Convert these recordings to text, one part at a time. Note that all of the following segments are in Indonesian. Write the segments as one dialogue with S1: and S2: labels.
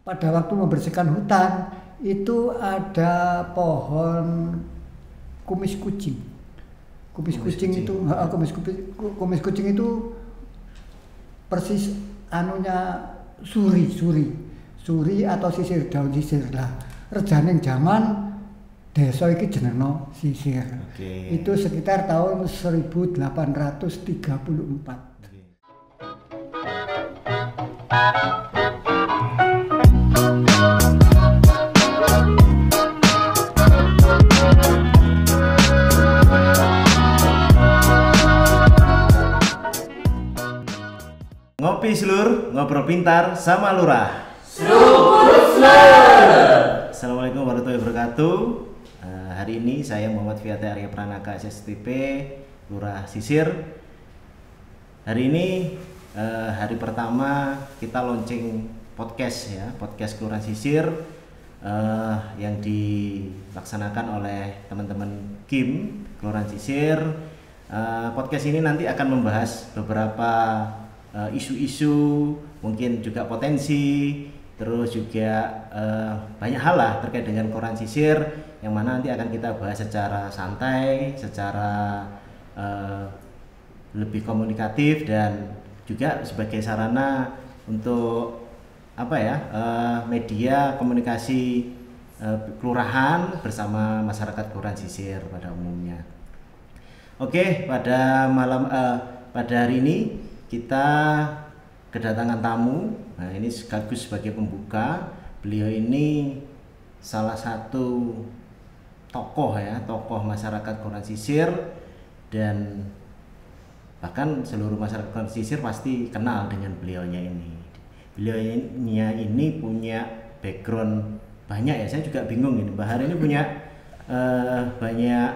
S1: pada waktu membersihkan hutan itu ada pohon kumis kucing. Kumis kucing itu persis anunya suri atau sisir, daun sisir lah. Rejaning zaman desa iki jenengno sisir. Itu sekitar tahun 1834.
S2: Ngopi Slur, ngobrol pintar sama Lurah. Assalamualaikum warahmatullahi wabarakatuh. Hari ini saya Muhammad Fiata Arya Pranaka SSTP Lurah Sisir. Hari ini hari pertama kita launching podcast ya, podcast Kelurahan Sisir yang dilaksanakan oleh teman-teman KIM Kelurahan Sisir. Podcast ini nanti akan membahas beberapa isu-isu, mungkin juga potensi, terus juga banyak hal lah terkait dengan Kelurahan Sisir yang mana nanti akan kita bahas secara santai, secara lebih komunikatif dan juga sebagai sarana untuk media komunikasi kelurahan bersama masyarakat Kelurahan Sisir pada umumnya. Oke, pada hari ini kita kedatangan tamu. Nah, ini sekaligus sebagai pembuka. Beliau ini salah satu tokoh masyarakat Kelurahan Sisir, dan bahkan seluruh masyarakat Kelurahan Sisir pasti kenal dengan beliaunya ini. Beliaunya ini punya background banyak ya. Saya juga bingung ini. Mbak Har ini punya banyak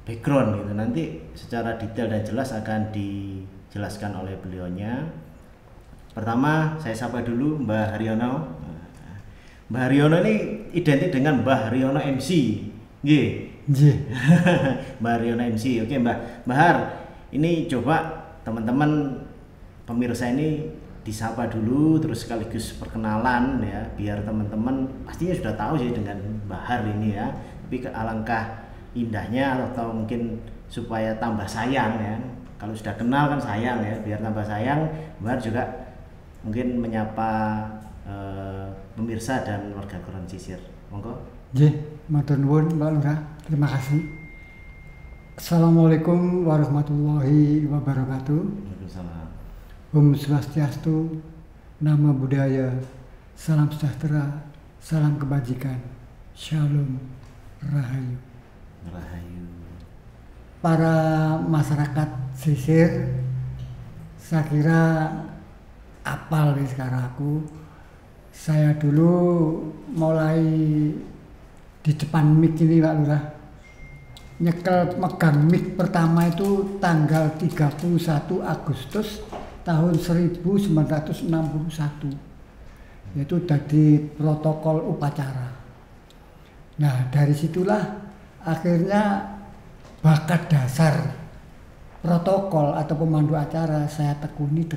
S2: background gitu. Nanti secara detail dan jelas akan dijelaskan oleh beliaunya. Pertama saya sapa dulu Mbah Haryono. Mbah Haryono ini identik dengan Mbah Haryono MC. Nggih. Mbah Haryono MC. Oke, Mbah Har, ini coba teman-teman pemirsa ini disapa dulu terus sekaligus perkenalan ya, biar teman-teman pastinya sudah tahu sih dengan Mbah Har ini ya. Tapi alangkah indahnya atau mungkin supaya tambah sayang ya. Kalau sudah kenal kan sayang ya, biar tambah sayang, Mbak juga mungkin menyapa pemirsa dan warga Kelurahan Sisir. Monggo.
S1: Nggih, matur nuwun Mbak Lurah. Terima kasih. Assalamualaikum warahmatullahi wabarakatuh.
S2: Waalaikumsalam.
S1: Om Swastiastu, Namo Buddhaya, salam sejahtera, salam kebajikan, Shalom, Rahayu.
S2: Rahayu.
S1: Para masyarakat Sisir, saya kira apal nih sekarang aku. Saya dulu mulai di depan mic ini Pak Lurah, nyekel megang mic pertama itu tanggal 31 Agustus tahun 1961, yaitu dari protokol upacara. Nah, dari situlah akhirnya bakat dasar protokol atau pemandu acara saya tekuni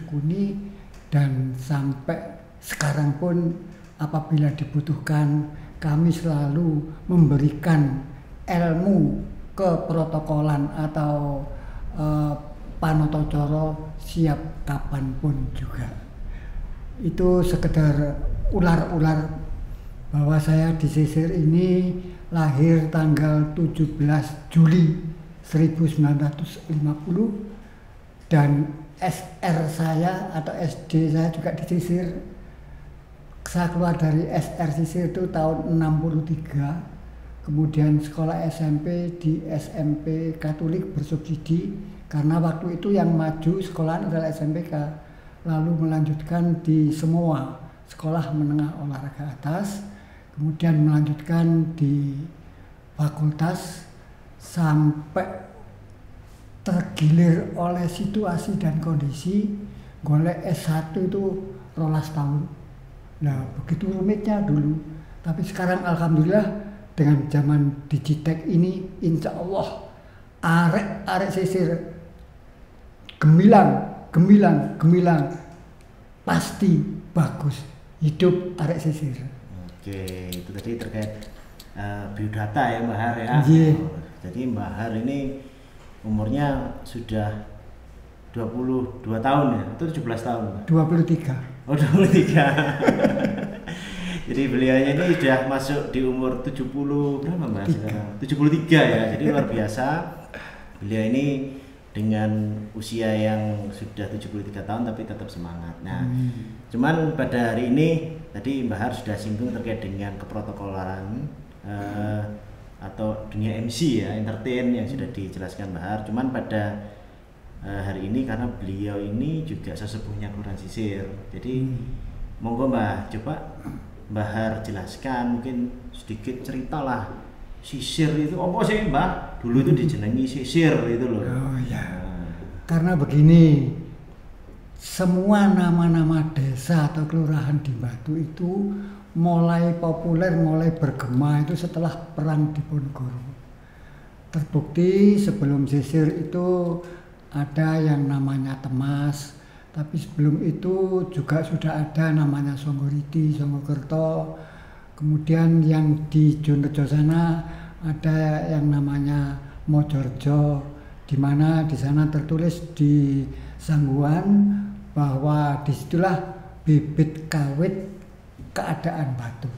S1: dan sampai sekarang pun apabila dibutuhkan kami selalu memberikan ilmu keprotokolan atau panotocoro siap kapanpun juga. Itu sekedar ular-ular bahwa saya di Sisir ini lahir tanggal 17 Juli 1950 dan SR saya atau SD saya juga di Sisir. Saya keluar dari SR Sisir itu tahun 63, kemudian sekolah SMP di SMP Katolik bersubsidi karena waktu itu yang maju sekolahan adalah SMPK, lalu melanjutkan di semua sekolah menengah olahraga atas, kemudian melanjutkan di fakultas sampai tergilir oleh situasi dan kondisi golek S1 itu 12 tahun. Nah, begitu rumitnya dulu. Tapi sekarang alhamdulillah dengan zaman digitek ini insya Allah arek Sisir gemilang pasti bagus. hidup arek sisir.
S2: Oke, itu tadi terkait biodata ya Mbah Har ya.
S1: Iya.
S2: Jadi Mbah Har ini umurnya sudah 22 tahun ya, atau 17 tahun?
S1: 23.
S2: Oh 23. Jadi beliaunya ini sudah masuk di umur 70 berapa Mbak sekarang? 73 ya, jadi luar biasa. Beliau ini dengan usia yang sudah 73 tahun tapi tetap semangat. Nah, cuman pada hari ini tadi Mbak Har sudah singgung terkait dengan keprotokolaran atau dunia MC ya, entertain yang sudah dijelaskan Mbak Har. Cuman pada hari ini karena beliau ini juga sesepuhnya Kelurahan Sisir. Jadi monggo Mbah, coba Mbah Har jelaskan mungkin sedikit ceritalah sisir itu apa sih Mbah? Dulu itu dijenengi sisir itu loh.
S1: Oh ya. Karena begini, semua nama-nama desa atau kelurahan di Batu itu mulai populer, mulai bergema itu setelah perang Diponegoro. Terbukti sebelum sisir itu ada yang namanya Temas, tapi sebelum itu juga sudah ada namanya Songgoriti, Songgokerto. Kemudian yang di Jonrejo sana ada yang namanya Mojorjo, di mana di sana tertulis di Sangguan bahwa disitulah bibit kawit keadaan Batu.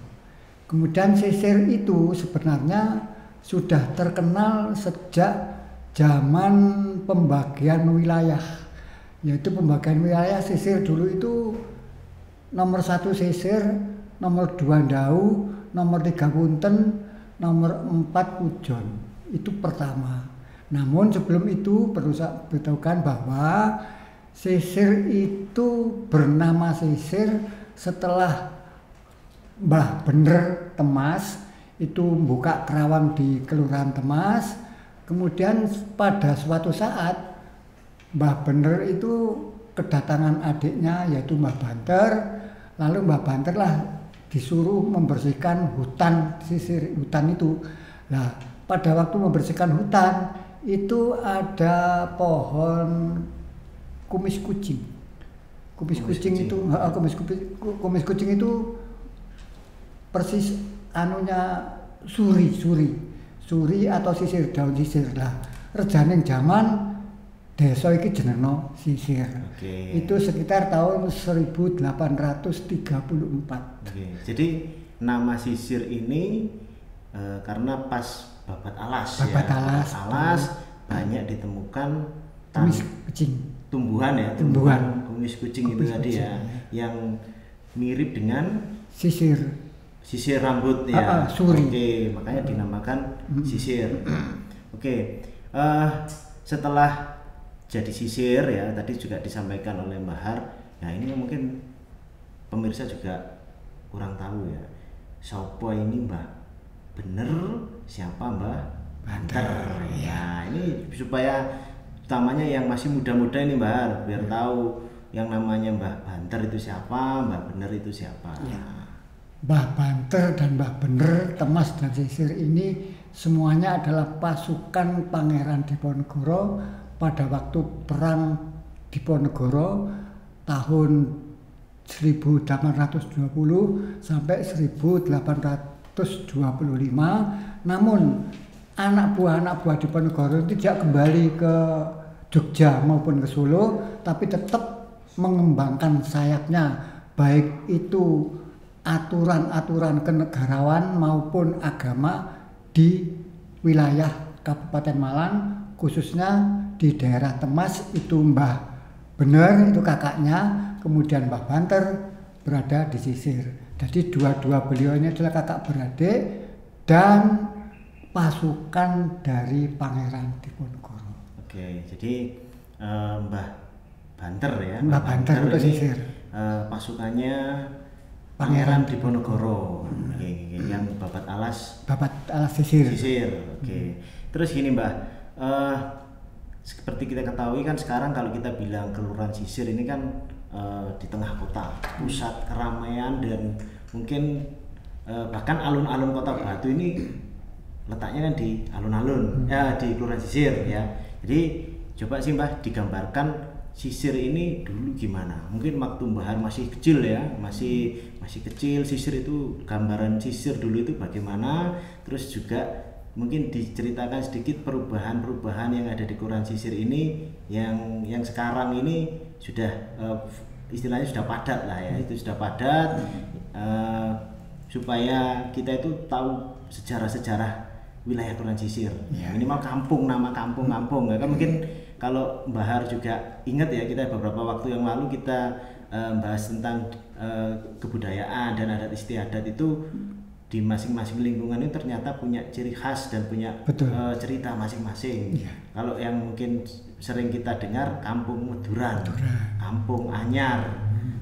S1: Kemudian sisir itu sebenarnya sudah terkenal sejak zaman pembagian wilayah, yaitu pembagian wilayah sisir dulu itu nomor 1 sisir, nomor 2 Ndau, nomor 3 Punten, nomor 4 Pujon. Itu pertama. Namun sebelum itu perlu saya beritahukan bahwa sisir itu bernama sisir setelah Mbah Bener Temas itu buka kerawang di Kelurahan Temas. Kemudian pada suatu saat Mbah Bener itu kedatangan adiknya yaitu Mbah Banter. Lalu Mbah Banter lah disuruh membersihkan hutan sisir hutan itu. Nah, pada waktu membersihkan hutan itu ada pohon kumis kucing. Kumis kucing itu persis anunya suri atau sisir, daun sisir lah. Rejaning zaman desa iki jenengno sisir. Itu sekitar tahun 1834.
S2: Jadi nama sisir ini karena pas babat alas banyak ditemukan
S1: kumis kucing.
S2: Tumbuhan kumis kucing itu tadi ya, yang mirip dengan sisir rambut ya.
S1: Suri.
S2: Makanya dinamakan sisir. Setelah jadi sisir ya, tadi juga disampaikan oleh Mbah Har. Nah, ini mungkin pemirsa juga kurang tahu ya. Siapa ini Mbah Bener, siapa Mbah Banter. Ya, ini supaya utamanya yang masih muda-muda ini Mbah Har, biar tahu yang namanya Mbah Banter itu siapa, Mbah Bener itu siapa.
S1: Ya. Mbah Banter dan Mbah Bener, Temas dan Sisir ini semuanya adalah pasukan Pangeran Diponegoro pada waktu perang Diponegoro tahun 1820 sampai 1825. Namun anak buah Diponegoro itu tidak kembali ke Jogja maupun ke Solo, tapi tetap mengembangkan sayapnya, baik itu aturan-aturan kenegarawan maupun agama di wilayah Kabupaten Malang, khususnya di daerah Temas itu Mbah Bener itu kakaknya, kemudian Mbah Banter berada di Sisir. Jadi dua-dua beliau ini adalah kakak beradik dan pasukan dari Pangeran Diponegoro.
S2: Jadi Mbah Banter ya.
S1: Mbah Banter itu Sisir.
S2: Pasukannya Pangeran Diponegoro. Yang babat alas
S1: Sisir.
S2: Terus gini Mbah, seperti kita ketahui kan sekarang kalau kita bilang Kelurahan Sisir ini kan di tengah kota, pusat keramaian dan mungkin bahkan alun-alun kota Batu ini letaknya kan di alun-alun ya, di Kelurahan Sisir ya. Jadi coba sih Mbah digambarkan sisir ini dulu gimana? Mungkin waktu Bahar masih kecil ya, masih kecil, sisir itu, gambaran sisir dulu itu bagaimana? Terus juga mungkin diceritakan sedikit perubahan-perubahan yang ada di koran sisir ini yang sekarang ini sudah istilahnya sudah padat lah ya, itu sudah padat, supaya kita itu tahu sejarah-sejarah wilayah koran sisir, minimal kampung, nama kampung ya kan. Mungkin kalau Bahar juga ingat ya, kita beberapa waktu yang lalu kita bahas tentang kebudayaan dan adat istiadat itu di masing-masing lingkungan itu ternyata punya ciri khas dan punya cerita masing-masing. Kalau yang mungkin sering kita dengar kampung Meduran, kampung Anyar,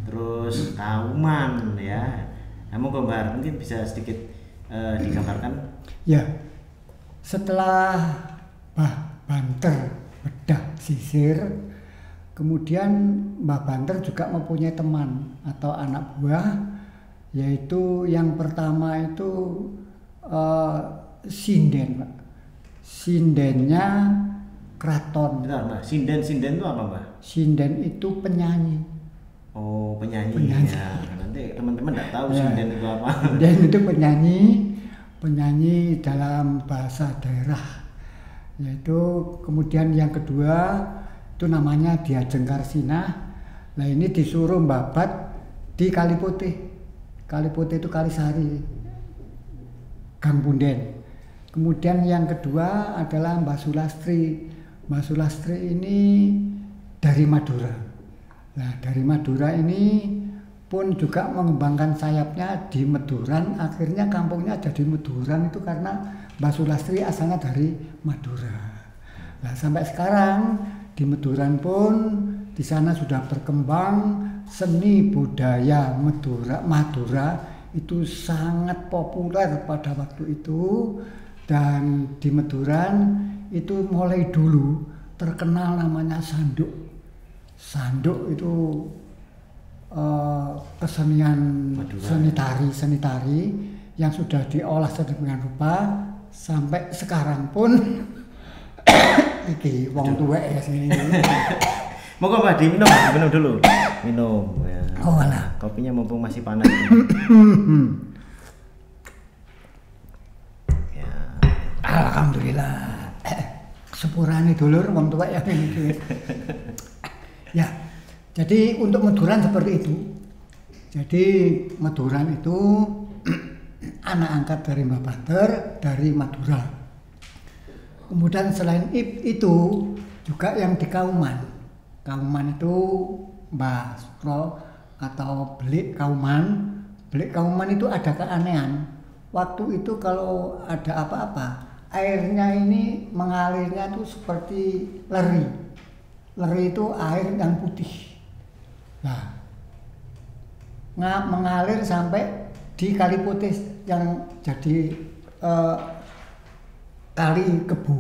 S2: terus Kauman ya. Namun Bahar mungkin bisa sedikit digambarkan.
S1: Ya, setelah Banter bedah sisir, kemudian Mbah Banter juga mempunyai teman atau anak buah, yaitu yang pertama itu sinden, Pak. Sindennya Kraton.
S2: Bentar, Mbak. Sinden itu apa, Mbak?
S1: Sinden itu penyanyi.
S2: Oh, penyanyi. Ya. Nanti teman-teman nggak tahu sinden itu apa.
S1: Sinden itu penyanyi dalam bahasa daerah. Yaitu kemudian yang kedua itu namanya Diajeng Karsinah. Nah ini disuruh babat di Kali Putih. Kali Putih itu Kalisari, Gang Punden. Kemudian yang kedua adalah Mbah Sulastri. Mbah Sulastri ini dari Madura. Nah dari Madura ini pun juga mengembangkan sayapnya di Meduran. Akhirnya kampungnya jadi Meduran itu karena Mbah Sulastri asalnya dari Madura. Nah, sampai sekarang di Meduran pun di sana sudah berkembang seni budaya Madura itu sangat populer pada waktu itu, dan di Meduran itu mulai dulu terkenal namanya sanduk. Sanduk itu kesenian seni tari yang sudah diolah sedemikian rupa sampai sekarang pun iki wong tuwek ya sini.
S2: Monggo Mbak diminum dulu. Minum ya.
S1: Oh alah.
S2: Kopinya mumpung masih panas. Ya.
S1: Alhamdulillah. Sepurane dulur wong tuwek ya iki. Ya. Jadi untuk Meduran seperti itu. Jadi Meduran itu anak angkat dari Mbah Banter dari Madura. Kemudian selain itu juga yang di Kauman. Kauman itu Mbah Sukro atau Belik Kauman. Belik Kauman itu ada keanehan. Waktu itu kalau ada apa-apa, airnya ini mengalirnya itu seperti leri. Leri itu air yang putih. Nah, mengalir sampai di Kali Putih yang jadi kali Kebu.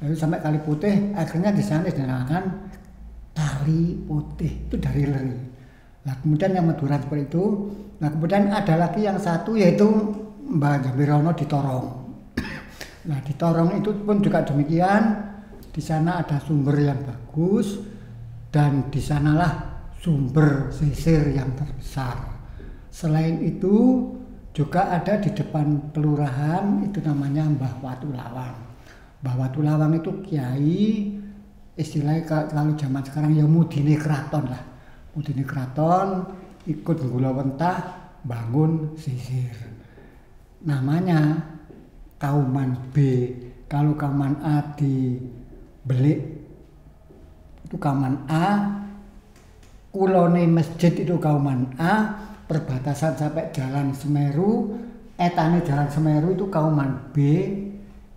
S1: Lalu sampai Kali Putih, akhirnya di sana dinamakan Kali Putih, itu dari leri. Nah kemudian yang Meduran seperti itu. Nah kemudian ada lagi yang satu yaitu Mbah Jambirono di Torong. Nah di Torong itu pun juga demikian. Di sana ada sumber yang bagus dan di sanalah sumber sisir yang terbesar. Selain itu juga ada di depan kelurahan itu namanya Mbah Watulawang. Mbah Watulawang itu kiai, istilahnya kalau zaman sekarang ya mudine kraton lah. Mudine kraton ikut Gulawentah bangun sisir. Namanya Kauman B. Kalau Kauman A di Belik itu Kauman A. Kulone masjid itu Kauman A. Perbatasan sampai Jalan Semeru, etane Jalan Semeru itu Kauman B,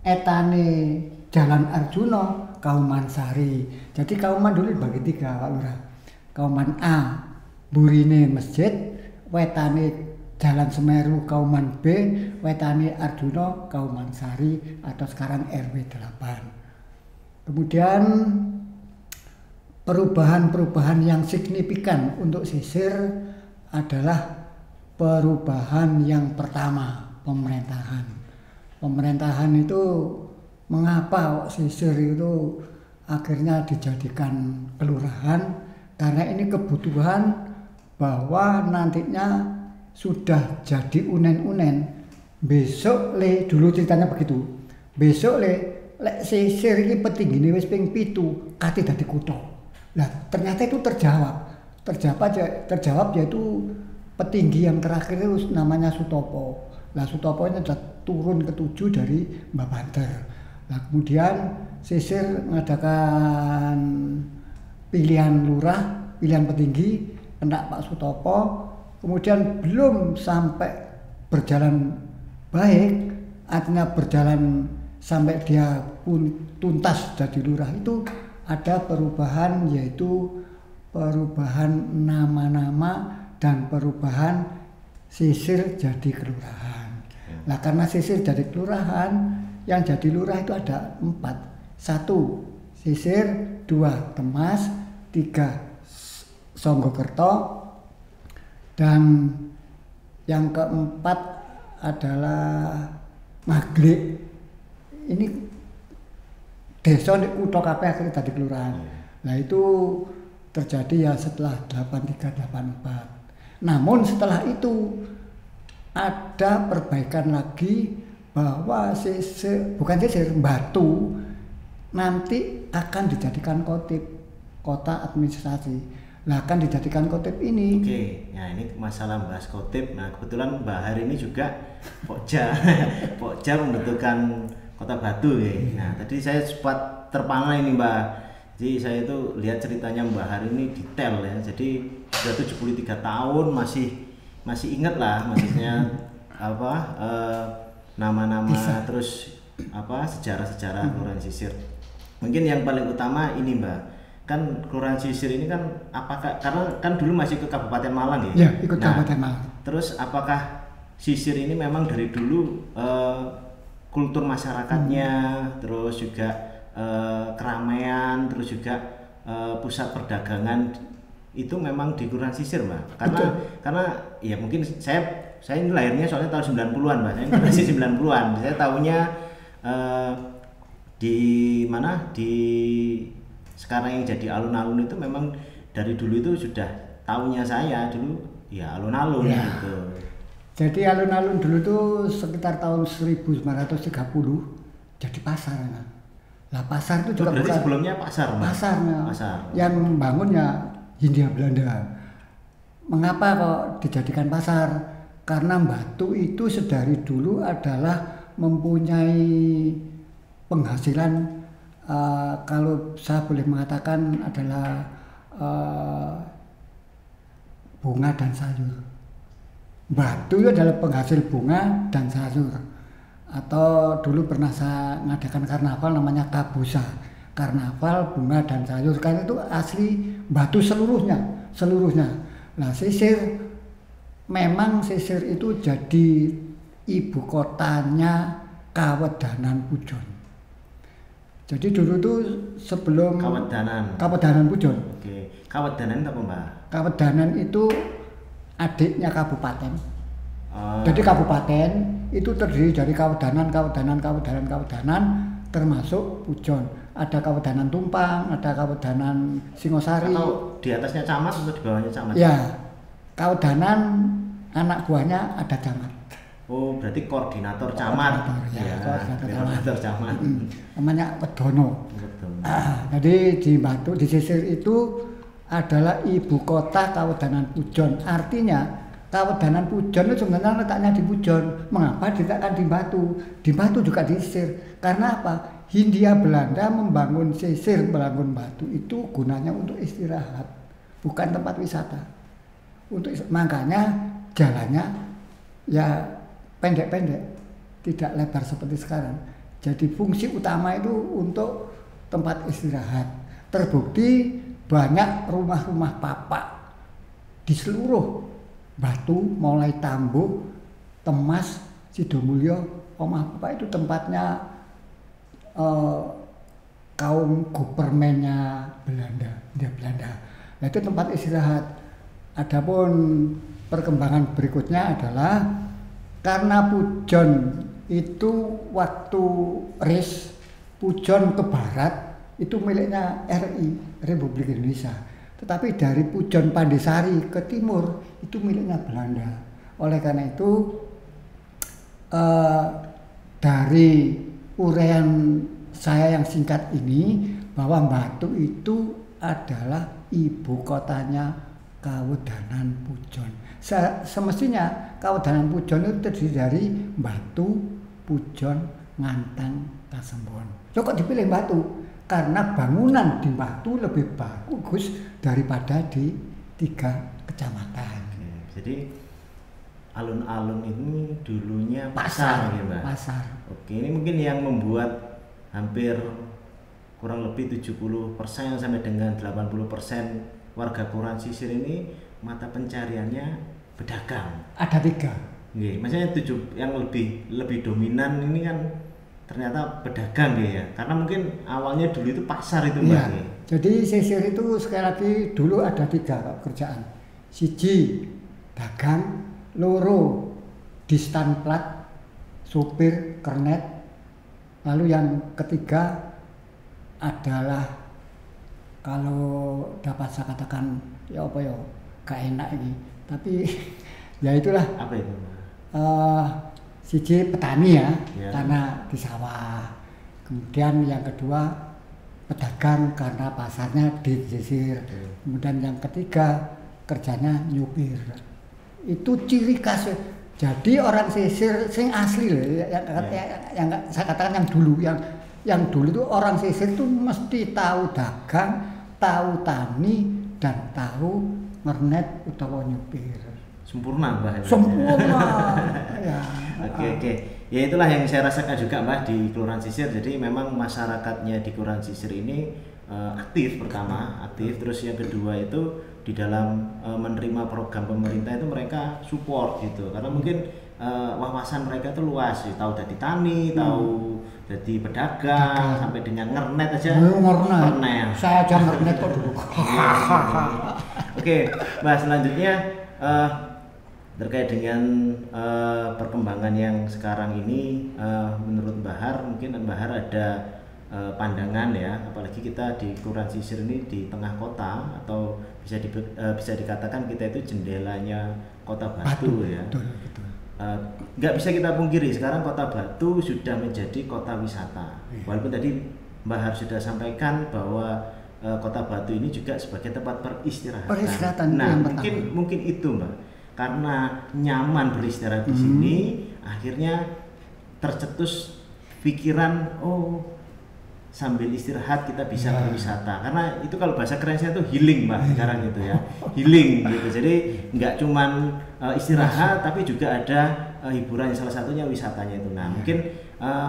S1: etane Jalan Arjuna Kauman Sari. Jadi Kauman dulu dibagi tiga Pak Lurah. Kauman A, burine masjid, wetane Jalan Semeru Kauman B, wetane Arjuna Kauman Sari atau sekarang RW 8. Kemudian perubahan-perubahan yang signifikan untuk sisir adalah perubahan yang pertama, pemerintahan. Pemerintahan itu mengapa sisir itu akhirnya dijadikan kelurahan karena ini kebutuhan bahwa nantinya sudah jadi unen-unen. Besok le dulu ceritanya begitu. Besok lek sisir iki petinggine wis ping 7 kate dadi kutha. Lah ternyata itu terjawab yaitu petinggi yang terakhir itu namanya Sutopo. Lah Sutopo ini sudah turun ke-7 dari Mbah Banter. Nah kemudian sisir mengadakan pilihan lurah, pilihan petinggi, kena Pak Sutopo, kemudian belum sampai berjalan baik, artinya berjalan sampai dia pun tuntas jadi lurah itu ada perubahan, yaitu perubahan nama-nama dan perubahan sisir jadi kelurahan. Nah karena sisir jadi kelurahan, yang jadi lurah itu ada 4. 1 sisir, 2 Temas, 3 Songgokerto, dan yang keempat adalah Maglik. Ini desa di kutha kabeh akhirnya jadi kelurahan. Nah itu terjadi ya setelah 83-84. Namun setelah itu ada perbaikan lagi bahwa bukan sisir, Batu nanti akan dijadikan kotip, kota administrasi. Nah akan dijadikan kotip ini.
S2: Oke, nah ini masalah bahas kotip. Nah kebetulan Mbak Hari ini juga Pokja membentukkan kota Batu ya. Nah tadi saya sempat terpana ini Mbak. Jadi saya itu lihat ceritanya Mbak Hari ini detail ya. Jadi sudah 73 tahun masih ingat lah, maksudnya apa nama-nama terus apa sejarah-sejarah Kelurahan Sisir. Mungkin yang paling utama ini Mbak, kan Kelurahan Sisir ini kan apakah karena kan dulu masih ke Kabupaten Malang ya?
S1: Ya, ikut Kabupaten Malang.
S2: Terus apakah Sisir ini memang dari dulu kultur masyarakatnya, terus juga keramaian, terus juga pusat perdagangan itu memang di Kelurahan Sisir Mbak? Karena ya mungkin saya ini lahirnya soalnya tahun 90-an Mbak, saya masih 90-an. Saya tahunya di mana di sekarang yang jadi alun-alun itu memang dari dulu itu sudah tahunya saya dulu ya alun-alun ya. Gitu.
S1: Jadi alun-alun dulu itu sekitar tahun 1930 jadi pasar. Nah pasar itu juga
S2: berarti
S1: bukan
S2: sebelumnya pasar Mbak?
S1: Pasar. Yang membangunnya Hindia Belanda. Mengapa kok dijadikan pasar? Karena Batu itu sedari dulu adalah mempunyai penghasilan kalau saya boleh mengatakan adalah bunga dan sayur. Batu itu adalah penghasil bunga dan sayur. Atau dulu pernah saya mengadakan karnaval namanya Kabusa. Karnaval bunga dan sayur, karena itu asli Batu seluruhnya. Nah sisir, memang sisir itu jadi ibu kotanya Kawedanan Pujon. Jadi dulu tuh sebelum Kawedanan Pujon.
S2: Oke. Kawedanan itu apa Mbak?
S1: Kawedanan itu adiknya kabupaten. Jadi kabupaten itu terdiri dari kawedanan, termasuk Pujon. Ada Kawedanan Tumpang, ada Kawedanan Singosari.
S2: Atau di atasnya camat atau di bawahnya camat?
S1: Ya, Kawedanan anak buahnya ada camat.
S2: Oh, berarti koordinator camat. Koordinator camat.
S1: Namanya Wedono. Jadi di Batu, di Sisir itu adalah ibu kota Kawedanan Pujon. Artinya Kawedanan Pujon itu sebenarnya letaknya di Pujon. Mengapa diletakkan di Batu? Di Batu juga di Sisir. Karena apa? Hindia Belanda membangun Sisir, membangun Batu itu gunanya untuk istirahat, bukan tempat wisata. Makanya jalannya ya pendek-pendek, tidak lebar seperti sekarang. Jadi fungsi utama itu untuk tempat istirahat. Terbukti banyak rumah-rumah papak di seluruh Batu, mulai Tambuh, Temas, Sidomulyo, omah papak itu tempatnya kaum Gupermennya Belanda. Nah, itu tempat istirahat. Adapun perkembangan berikutnya adalah karena Pujon itu waktu Pujon ke barat itu miliknya RI, Republik Indonesia. Tetapi dari Pujon Pandesari ke timur itu miliknya Belanda. Oleh karena itu dari uraian saya yang singkat ini bahwa Batu itu adalah ibu kotanya Kawedanan Pujon. Semestinya Kawedanan Pujon itu terdiri dari Batu, Pujon, Ngantang, Kasembon. Kok dipilih Batu? Karena bangunan di Batu lebih bagus daripada di 3 kecamatan.
S2: Jadi alun-alun ini dulunya pasar ya Mbak?
S1: Pasar.
S2: Oke, ini mungkin yang membuat hampir kurang lebih 70% sampai dengan 80% warga Kelurahan Sisir ini mata pencariannya pedagang.
S1: Ada 3.
S2: Nggih, maksudnya yang lebih dominan ini kan ternyata pedagang ya. Karena mungkin awalnya dulu itu pasar itu Mbak.
S1: Ya, jadi Sisir itu sekali lagi dulu ada 3 kerjaan. Siji dagang, loro distan plat, supir, kernet. Lalu yang ketiga adalah kalau dapat saya katakan ya apa ya gak enak ini, tapi ya itulah
S2: apa itu?
S1: Siji petani ya,
S2: karena
S1: di sawah. Kemudian yang kedua pedagang karena pasarnya di Sisir. Kemudian yang ketiga kerjanya nyupir. Itu ciri khas. Jadi orang Sisir sing asli loh, yang saya katakan yang dulu itu orang Sisir itu mesti tahu dagang, tahu tani, dan tahu ngernet utawa nyupir.
S2: Sempurna Mbak.
S1: Sempurna. Ya.
S2: Oke. Ya itulah yang saya rasakan juga Mbak di Kelurahan Sisir. Jadi memang masyarakatnya di Kelurahan Sisir ini aktif pertama, terus yang kedua itu di dalam menerima program pemerintah itu mereka support gitu. Karena mungkin wawasan mereka itu luas, tahu dari tani, tahu dari pedagang, sampai dengan ngernet aja.
S1: Ngernet. Saya aja ngernet kok dulu.
S2: Oke, Mbak, selanjutnya terkait dengan perkembangan yang sekarang ini, menurut Mbak Har, mungkin Mbak Har ada pandangan ya, apalagi kita di Kelurahan Sisir ini di tengah kota, atau bisa dikatakan kita itu jendelanya Kota Batu ya.
S1: Betul.
S2: Nggak bisa kita pungkiri sekarang Kota Batu sudah menjadi kota wisata. Walaupun tadi Mbak Har sudah sampaikan bahwa Kota Batu ini juga sebagai tempat peristirahatan. Nah, mungkin itu Mbak, karena nyaman beristirahat di sini, akhirnya tercetus pikiran, sambil istirahat kita bisa berwisata. Karena itu kalau bahasa kerennya itu healing Mbak sekarang itu ya, healing gitu. Jadi nggak cuman istirahat, tapi juga ada hiburan, salah satunya wisatanya itu. Nah mungkin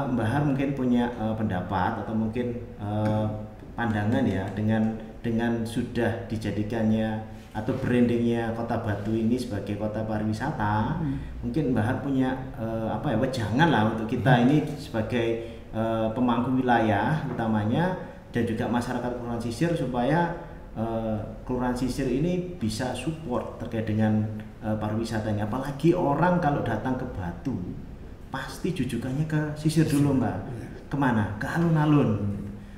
S2: Mbak Har mungkin punya pendapat atau mungkin pandangan ya dengan sudah dijadikannya atau brandingnya Kota Batu ini sebagai kota pariwisata. Mungkin Mbak Har punya wejangan lah untuk kita ini sebagai pemangku wilayah utamanya, dan juga masyarakat Kelurahan Sisir, supaya Kelurahan Sisir ini bisa support terkait dengan pariwisatanya. Apalagi orang kalau datang ke Batu pasti jujukannya ke Sisir dulu Mbak. Kemana? Ke alun-alun.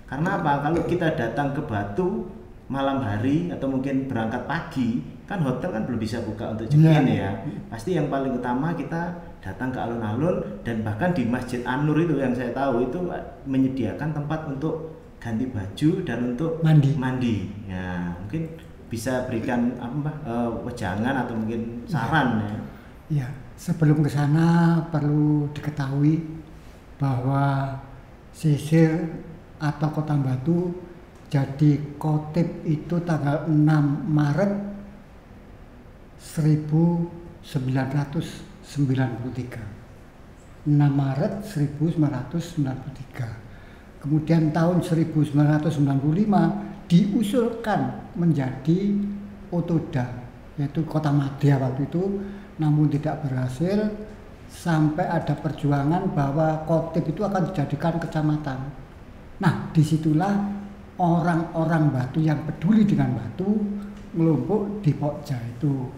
S2: Karena apa? Kalau kita datang ke Batu malam hari atau mungkin berangkat pagi, kan hotel kan belum bisa buka untuk check-in ya. Pasti yang paling utama kita datang ke alun-alun, dan bahkan di Masjid An-Nur itu yang saya tahu itu menyediakan tempat untuk ganti baju dan untuk mandi. Ya, mungkin bisa berikan wejangan atau mungkin saran ya.
S1: Ya, sebelum ke sana perlu diketahui bahwa Sisir atau Kota Batu jadi kotip itu tanggal 6 Maret 1993. 6 Maret 1993. Kemudian tahun 1995 diusulkan menjadi Otoda, yaitu Kota Madya waktu itu, namun tidak berhasil, sampai ada perjuangan bahwa Kotip itu akan dijadikan kecamatan. Nah, disitulah orang-orang Batu yang peduli dengan Batu ngelumpuk di Pokja itu.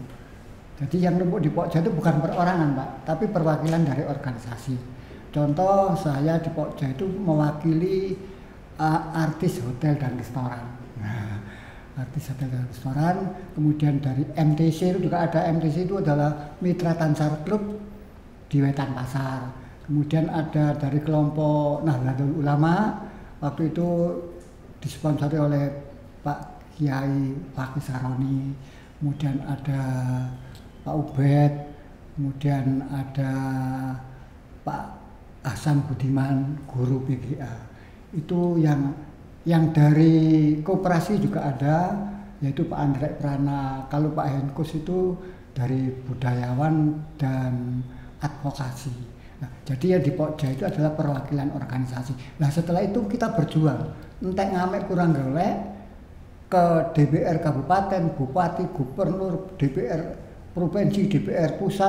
S1: Jadi yang numpuk di Pokja itu bukan perorangan Pak, tapi perwakilan dari organisasi. Contoh saya di Pokja itu mewakili artis hotel dan restoran. Nah, artis hotel dan restoran, kemudian dari MTC itu juga ada. MTC itu adalah Mitra Tansar Club di Wetan Pasar. Kemudian ada dari kelompok Nahdlatul Ulama, waktu itu disponsori oleh Pak Kiai Fakih Saroni, kemudian ada Pak Ubed, kemudian ada Pak Hasan Budiman, guru PGA. Itu yang dari koperasi juga ada, yaitu Pak Andrek Prana. Kalau Pak Henkus itu dari budayawan dan advokasi. Nah, jadi yang di Pokja itu adalah perwakilan organisasi. Nah, setelah itu kita berjuang, entek ngamek kurang golek ke DPR kabupaten, bupati, gubernur, DPR provinsi, DPR pusat,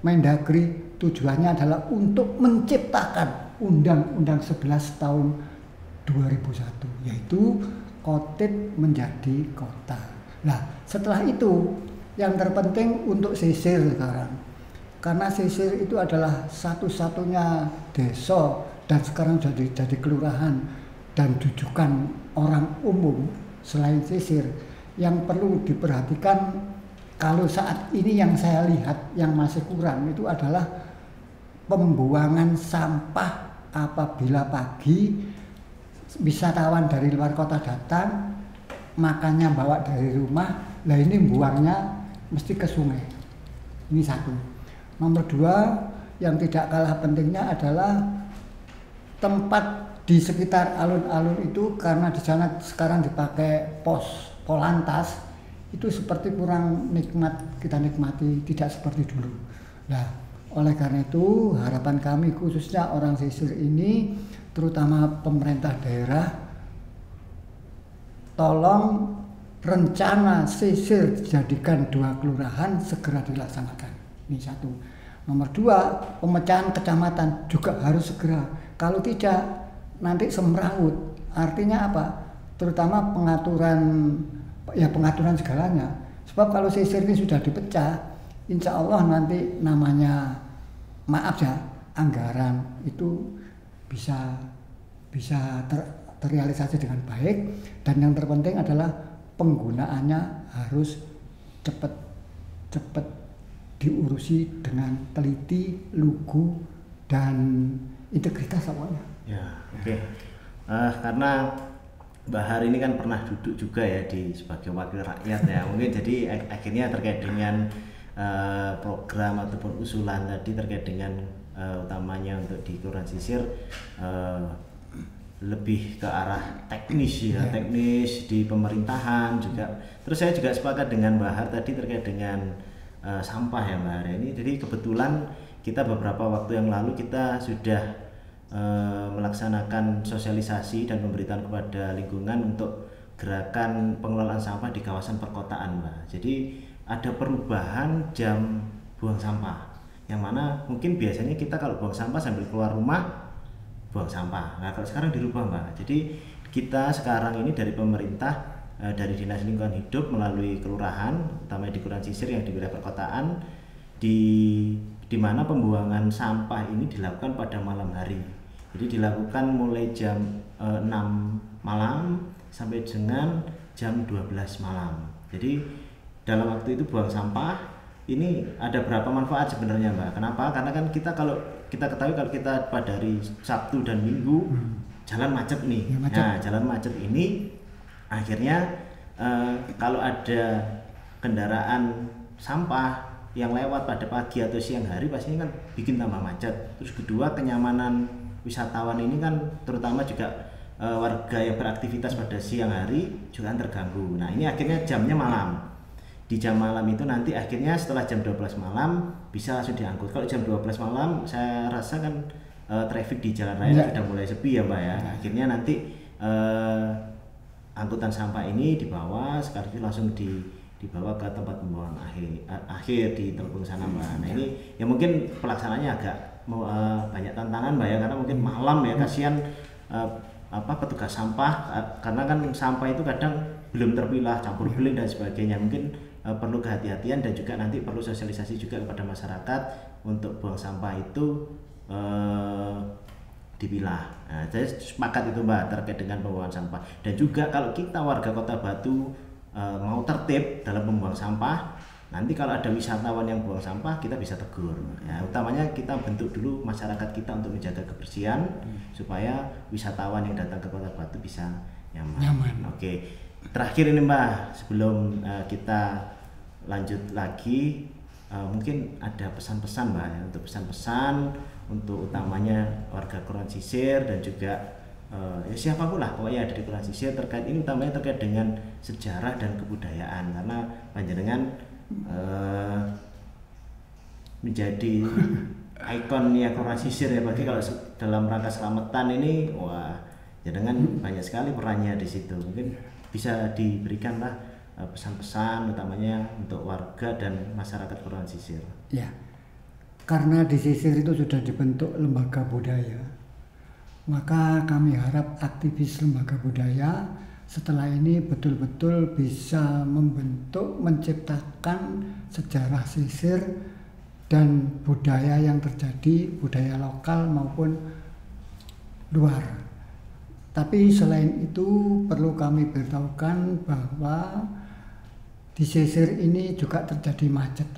S1: Mendagri. Tujuannya adalah untuk menciptakan Undang-Undang 11 tahun 2001, yaitu Kotip menjadi kota. Nah, setelah itu yang terpenting untuk sisir sekarang. Karena sisir itu adalah satu-satunya desa dan sekarang jadi kelurahan dan rujukan orang umum selain sisir. Yang perlu diperhatikan kalau saat ini yang saya lihat yang masih kurang itu adalah pembuangan sampah apabila pagi wisatawan dari luar kota datang, makannya bawa dari rumah, lah ini buangnya mesti ke sungai. Ini satu. Nomor dua, yang tidak kalah pentingnya adalah tempat di sekitar alun-alun itu, karena di sana sekarang dipakai pos Polantas, itu seperti kurang kita nikmati, tidak seperti dulu. Nah, oleh karena itu harapan kami khususnya orang sisir ini, terutama pemerintah daerah, tolong rencana sisir dijadikan 2 kelurahan segera dilaksanakan. Ini satu. Nomor dua, pemecahan kecamatan juga harus segera. Kalau tidak, nanti semrawut. Artinya apa? Terutama pengaturan segalanya. Sebab kalau sisir ini sudah dipecah, insya Allah nanti namanya, maaf ya, anggaran itu bisa terrealisasi dengan baik, dan yang terpenting adalah penggunaannya harus cepat diurusi dengan teliti, lugu, dan integritas semuanya.
S2: Ya, oke. Karena Bahar ini kan pernah duduk juga ya sebagai wakil rakyat ya, mungkin jadi akhirnya terkait dengan program ataupun usulan tadi terkait dengan utamanya untuk di Kelurahan Sisir lebih ke arah teknis ya, teknis di pemerintahan juga. Terus saya juga sepakat dengan Bahar tadi terkait dengan sampah ya Mbak Arya ini. Jadi kebetulan kita beberapa waktu yang lalu kita sudah melaksanakan sosialisasi dan pemberitaan kepada lingkungan untuk gerakan pengelolaan sampah di kawasan perkotaan Mbak. Jadi ada perubahan jam buang sampah, yang mana mungkin biasanya kita kalau buang sampah sambil keluar rumah buang sampah. Nah kalau sekarang dirubah Mbak. Jadi kita sekarang ini dari pemerintah, dari Dinas Lingkungan Hidup melalui kelurahan, utamanya di Kelurahan Sisir yang di wilayah perkotaan, di mana pembuangan sampah ini dilakukan pada malam hari. Jadi dilakukan mulai jam 6 malam sampai dengan jam 12 malam. Jadi dalam waktu itu buang sampah ini ada berapa manfaat sebenarnya Mbak? Kenapa? Karena kan kita kalau kita ketahui kalau kita pada hari Sabtu dan Minggu jalan macet nih. Ya, macet. Nah jalan macet ini akhirnya kalau ada kendaraan sampah yang lewat pada pagi atau siang hari pastinya kan bikin tambah macet. Terus kedua, kenyamanan wisatawan ini kan terutama juga warga yang beraktivitas pada siang hari juga terganggu. Nah ini akhirnya jamnya malam. Di jam malam itu nanti akhirnya setelah jam 12 malam bisa langsung diangkut. Kalau jam 12 malam saya rasa kan traffic di jalan raya sudah mulai sepi ya Mbak ya. Akhirnya nanti angkutan sampah ini dibawa sekaligus langsung dibawa ke tempat pembuangan akhir di Telpung sana Mbak. Nah ini ya mungkin pelaksanaannya agak banyak tantangan Mbak ya, karena mungkin malam ya, kasihan petugas sampah, karena kan sampah itu kadang belum terpilah, campur beling dan sebagainya. Mungkin perlu kehati-hatian dan juga nanti perlu sosialisasi juga kepada masyarakat untuk buang sampah itu dipilah. Nah, saya sepakat itu Mbak terkait dengan pembuangan sampah. Dan juga kalau kita warga Kota Batu mau tertib dalam membuang sampah, nanti kalau ada wisatawan yang buang sampah kita bisa tegur. Ya, utamanya kita bentuk dulu masyarakat kita untuk menjaga kebersihan supaya wisatawan yang datang ke Kota Batu bisa nyaman. Oke, terakhir ini Mbak sebelum kita lanjut lagi, mungkin ada pesan-pesan Mbak ya, untuk pesan-pesan untuk utamanya warga Kelurahan Sisir dan juga ya siapapun lah pokoknya ada di Kelurahan Sisir terkait ini, utamanya terkait dengan sejarah dan kebudayaan, karena panjenengan menjadi ikonnya Kelurahan Sisir ya, bagi kalau dalam rangka selamatan ini, wah jangan banyak sekali perannya di situ. Mungkin bisa diberikanlah pesan-pesan utamanya untuk warga dan masyarakat Kelurahan Sisir.
S1: Ya, karena di Sisir itu sudah dibentuk lembaga budaya, maka kami harap aktivis lembaga budaya setelah ini betul-betul bisa membentuk, menciptakan sejarah Sisir dan budaya yang terjadi, budaya lokal maupun luar. Tapi selain itu perlu kami beritahukan bahwa di Sisir ini juga terjadi macet.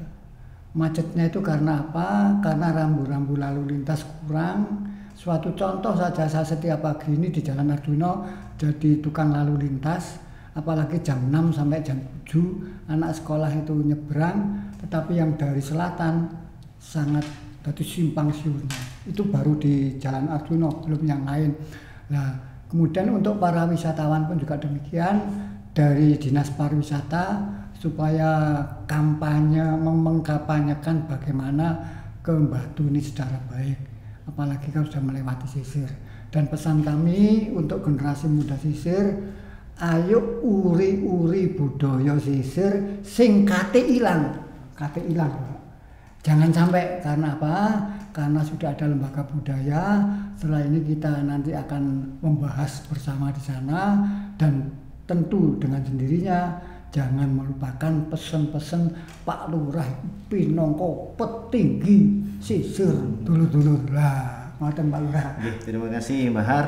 S1: Macetnya itu karena apa? Karena rambu-rambu lalu lintas kurang. Suatu contoh saja, saya setiap pagi ini di Jalan Arjuna jadi tukang lalu lintas, apalagi jam 6 sampai jam 7 anak sekolah itu nyebrang, tetapi yang dari selatan sangat jadi simpang siurnya. Itu baru di Jalan Arjuna, belum yang lain. Nah, kemudian untuk para wisatawan pun juga demikian, dari Dinas Pariwisata supaya kampanye mengkampanyekan bagaimana ke Batu ini secara baik, apalagi kalau sudah melewati Sisir. Dan pesan kami untuk generasi muda Sisir, ayo uri-uri budaya Sisir sing kate ilang. Jangan sampai, karena apa? Karena sudah ada lembaga budaya. Setelah ini kita nanti akan membahas bersama di sana, dan tentu dengan sendirinya jangan melupakan pesan-pesan Pak Lurah Pinongko Petinggi Sisir dulur-dulur lah. Ngoten Pak Lurah.
S2: Terima kasih Mbah Har.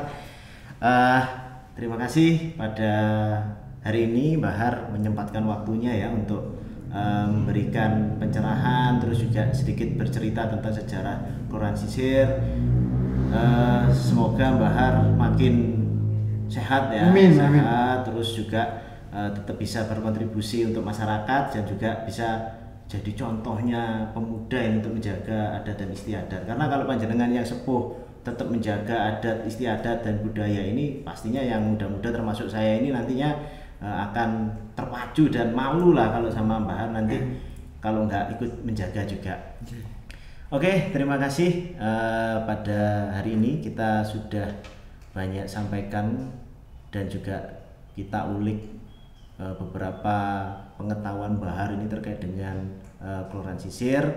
S2: Terima kasih pada hari ini Mbah Har menyempatkan waktunya ya untuk memberikan pencerahan, terus juga sedikit bercerita tentang sejarah Kelurahan Sisir. Semoga Mbah Har makin sehat ya,
S1: amin,
S2: sehat,
S1: amin.
S2: Terus juga tetap bisa berkontribusi untuk masyarakat dan juga bisa jadi contohnya pemuda yang untuk menjaga adat dan istiadat. Karena kalau panjenengan yang sepuh tetap menjaga adat istiadat dan budaya ini, pastinya yang muda-muda termasuk saya ini nantinya akan terpacu dan malu lah kalau sama Mbah Har nanti kalau nggak ikut menjaga juga. Oke, terima kasih. Pada hari ini kita sudah banyak sampaikan dan juga kita ulik beberapa pengetahuan Mbah Har ini terkait dengan Kelurahan Sisir.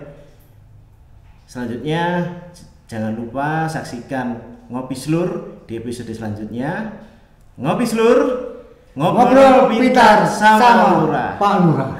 S2: Selanjutnya jangan lupa saksikan Ngopi Slur di episode selanjutnya. Ngopi Slur, ngobrol pintar sama Lurah.
S1: Pak Lurah.